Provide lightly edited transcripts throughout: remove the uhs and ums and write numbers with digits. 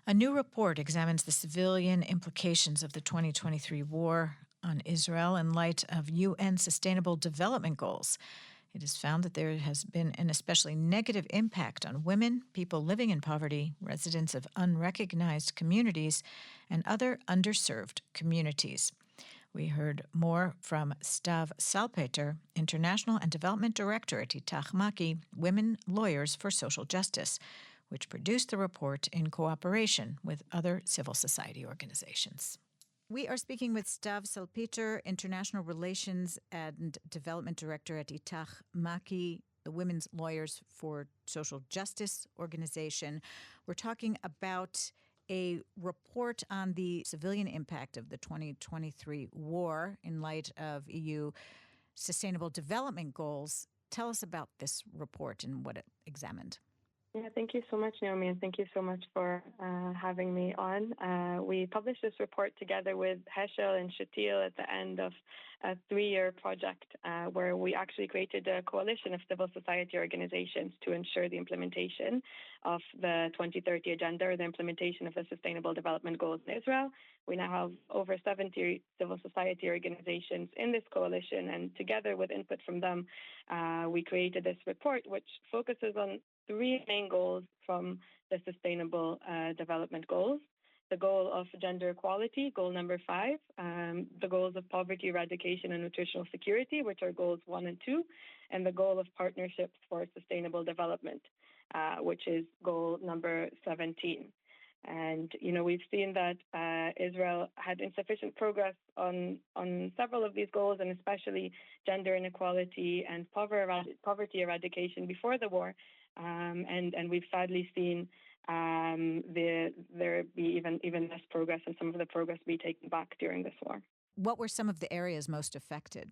A new report examines the civilian implications of the 2023 war on Israel in light of UN Sustainable Development Goals. It has found that there has been an especially negative impact on women, people living in poverty, residents of unrecognized communities, and other underserved communities. We heard more from Sתיו Sälpter, International and Development Director at Itach Maki, Women Lawyers for Social Justice, which produced the report in cooperation with other civil society organizations. We are speaking with Sתיו Sälpter, International Relations and Development Director at Itach Maki, the Women's Lawyers for Social Justice organization. We're talking about a report on the civilian impact of the 2023 war in light of EU Sustainable Development Goals. Tell us about this report and what it examined. Yeah, thank you so much, Naomi, and thank you so much for having me on. We published this report together with Heschel and Shatil at the end of a 3-year project where we actually created a coalition of civil society organizations to ensure the implementation of the 2030 agenda or the implementation of the Sustainable Development Goals in Israel. We now have over 70 civil society organizations in this coalition, and together with input from them, we created this report which focuses on 3 main goals from the Sustainable Development Goals. The goal of gender equality, goal number 5, the goals of poverty eradication and nutritional security, which are goals 1 and 2, and the goal of partnerships for sustainable development, which is goal number 17. And, we've seen that Israel had insufficient progress on several of these goals, and especially gender inequality and poverty eradication before the war. And we've sadly seen there be even less progress, and some of the progress be taken back during this war. What were some of the areas most affected?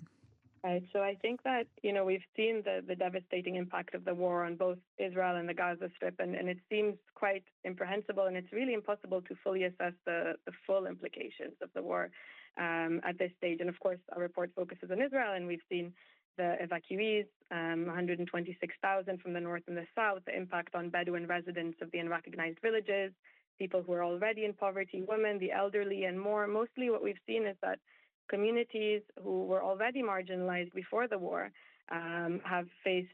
Right. So I think that, we've seen the devastating impact of the war on both Israel and the Gaza Strip, and it seems quite incomprehensible, and it's really impossible to fully assess the full implications of the war at this stage. And of course, our report focuses on Israel, and we've seen the evacuees, 126,000 from the north and the south, the impact on Bedouin residents of the unrecognized villages, people who are already in poverty, women, the elderly, and more. Mostly what we've seen is that communities who were already marginalized before the war have faced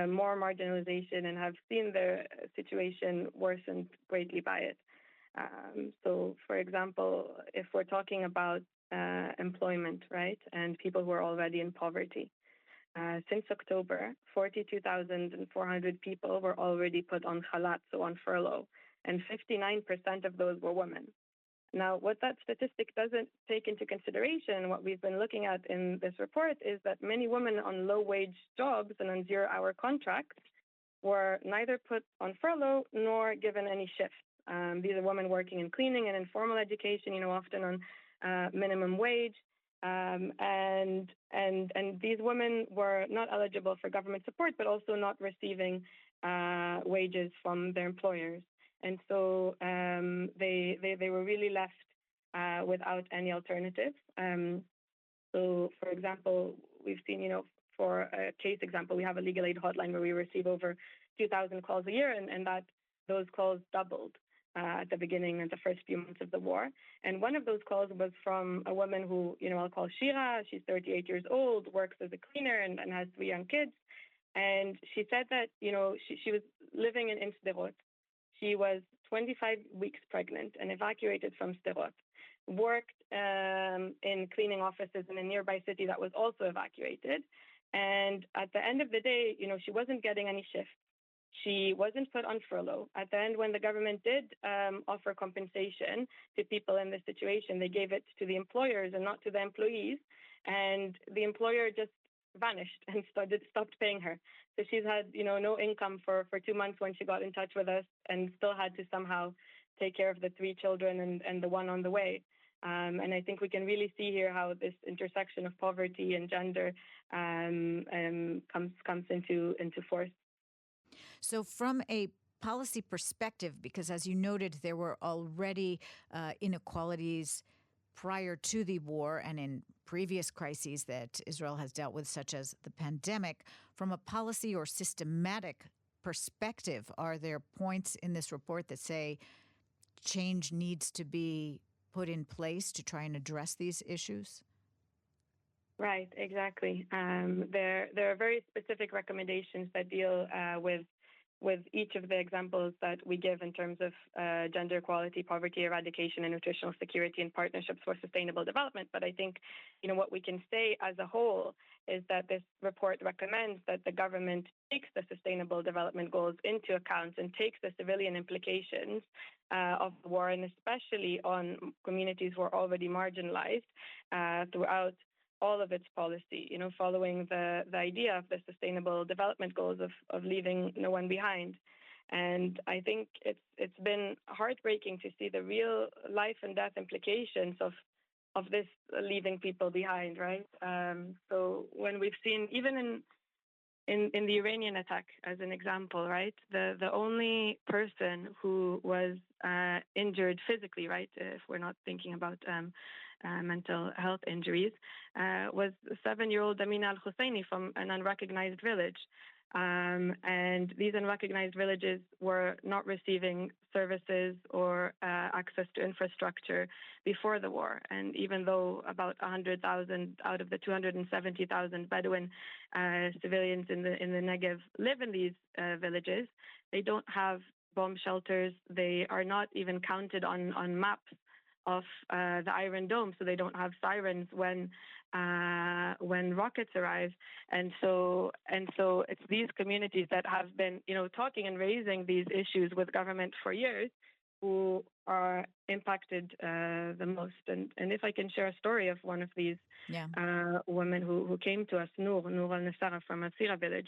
more marginalization and have seen their situation worsened greatly by it. So, for example, if we're talking about employment, right, and people who are already in poverty, since October, 42,400 people were already put on chalat, so on furlough, and 59% of those were women. Now, what that statistic doesn't take into consideration, what we've been looking at in this report, is that many women on low-wage jobs and on zero-hour contracts were neither put on furlough nor given any shifts. These are women working in cleaning and informal education, often on minimum wage. And these women were not eligible for government support, but also not receiving wages from their employers. And so they were really left without any alternative. So, for example, we've seen, for a case example, we have a legal aid hotline where we receive over 2,000 calls a year, and that those calls doubled at the beginning and the first few months of the war. And one of those calls was from a woman who, I'll call Shira. She's 38 years old, works as a cleaner, and has 3 young kids. And she said that, she was living in Sderot. She was 25 weeks pregnant and evacuated from Sderot, worked in cleaning offices in a nearby city that was also evacuated. And at the end of the day, she wasn't getting any shifts. She wasn't put on furlough. At the end, when the government did offer compensation to people in this situation, they gave it to the employers and not to the employees. And the employer just vanished and stopped paying her. So she's had, no income for 2 months when she got in touch with us, and still had to somehow take care of the 3 children and the one on the way. And I think we can really see here how this intersection of poverty and gender comes into force. So from a policy perspective, because as you noted, there were already inequalities prior to the war and in previous crises that Israel has dealt with, such as the pandemic, from a policy or systematic perspective, are there points in this report that say change needs to be put in place to try and address these issues? Right, exactly. There are very specific recommendations that deal with each of the examples that we give in terms of gender equality, poverty eradication, and nutritional security and partnerships for sustainable development. But I think, what we can say as a whole is that this report recommends that the government takes the sustainable development goals into account and takes the civilian implications of the war, and especially on communities who are already marginalized throughout all of its policy, following the idea of the sustainable development goals of leaving no one behind. And I think it's been heartbreaking to see the real life and death implications of this leaving people behind, right? So when we've seen, even in the Iranian attack, as an example, right, the only person who was injured physically, right, if we're not thinking about mental health injuries, was 7-year-old Amina al-Husseini from an unrecognized village. And these unrecognized villages were not receiving services or access to infrastructure before the war. And even though about 100,000 out of the 270,000 Bedouin civilians in the Negev live in these villages, they don't have bomb shelters. They are not even counted on maps of the Iron Dome, so they don't have sirens when rockets arrive. And so it's these communities that have been, talking and raising these issues with government for years, who are impacted the most. And if I can share a story of one of these women who came to us, Noor al-Nasara from Asira village,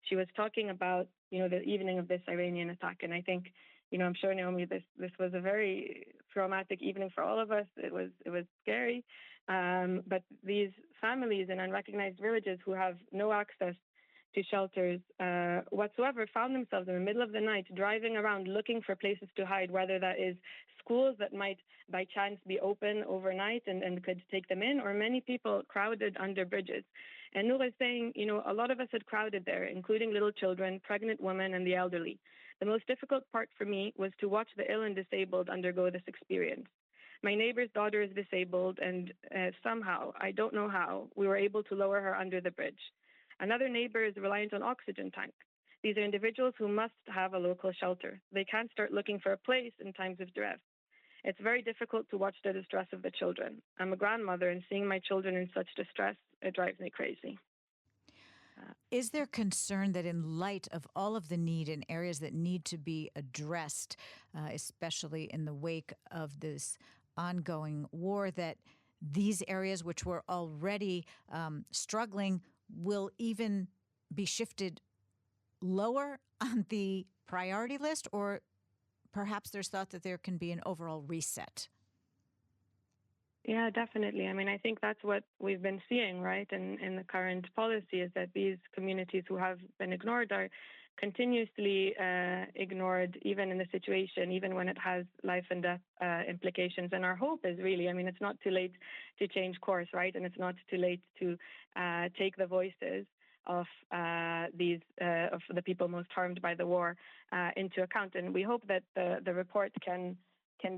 she was talking about, the evening of this Iranian attack. And I think, I'm sure, Naomi, this was a very traumatic evening for all of us. It was scary. But these families in unrecognized villages who have no access to shelters whatsoever found themselves in the middle of the night driving around looking for places to hide, whether that is schools that might by chance be open overnight and could take them in, or many people crowded under bridges. And Noor is saying, a lot of us had crowded there, including little children, pregnant women, and the elderly. The most difficult part for me was to watch the ill and disabled undergo this experience. My neighbor's daughter is disabled, and somehow, I don't know how, we were able to lower her under the bridge. Another neighbor is reliant on oxygen tank. These are individuals who must have a local shelter. They can't start looking for a place in times of duress. It's very difficult to watch the distress of the children. I'm a grandmother, and seeing my children in such distress, it drives me crazy. Is there concern that in light of all of the need in areas that need to be addressed, especially in the wake of this ongoing war, that these areas which were already struggling will even be shifted lower on the priority list, or perhaps there's thought that there can be an overall reset? Yeah, definitely. I mean, I think that's what we've been seeing, right, in the current policy, is that these communities who have been ignored are continuously ignored, even in the situation, even when it has life and death implications. And our hope is really, I mean, it's not too late to change course, right? And it's not too late to take the voices of these of the people most harmed by the war into account. And we hope that the report can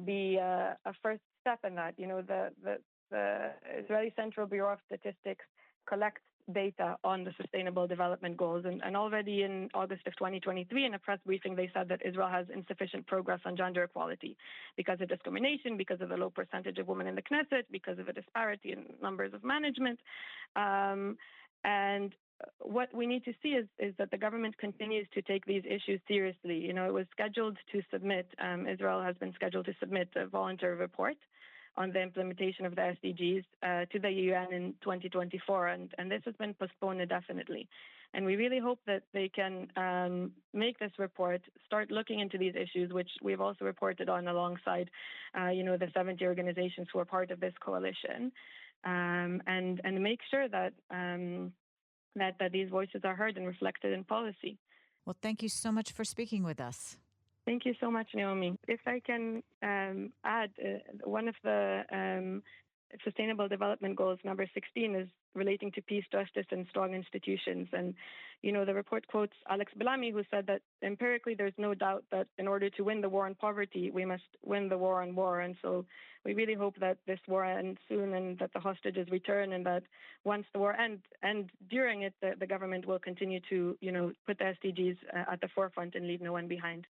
be a first step in that. The Israeli Central Bureau of Statistics collects data on the Sustainable Development Goals. And already in August of 2023, in a press briefing, they said that Israel has insufficient progress on gender equality because of discrimination, because of the low percentage of women in the Knesset, because of a disparity in numbers of management. And what we need to see is that the government continues to take these issues seriously. It was scheduled to submit, Israel has been scheduled to submit a voluntary report on the implementation of the SDGs to the UN in 2024, and this has been postponed indefinitely. And we really hope that they can make this report, start looking into these issues, which we've also reported on alongside, the 70 organizations who are part of this coalition, and make sure that that these voices are heard and reflected in policy. Well, thank you so much for speaking with us. Thank you so much, Naomi. If I can add, one of the Sustainable Development Goals number 16 is relating to peace, justice, and strong institutions. And, the report quotes Alex Bellamy, who said that empirically there's no doubt that in order to win the war on poverty, we must win the war on war. And so we really hope that this war ends soon and that the hostages return, and that once the war ends and during it, the government will continue to, put the SDGs at the forefront and leave no one behind.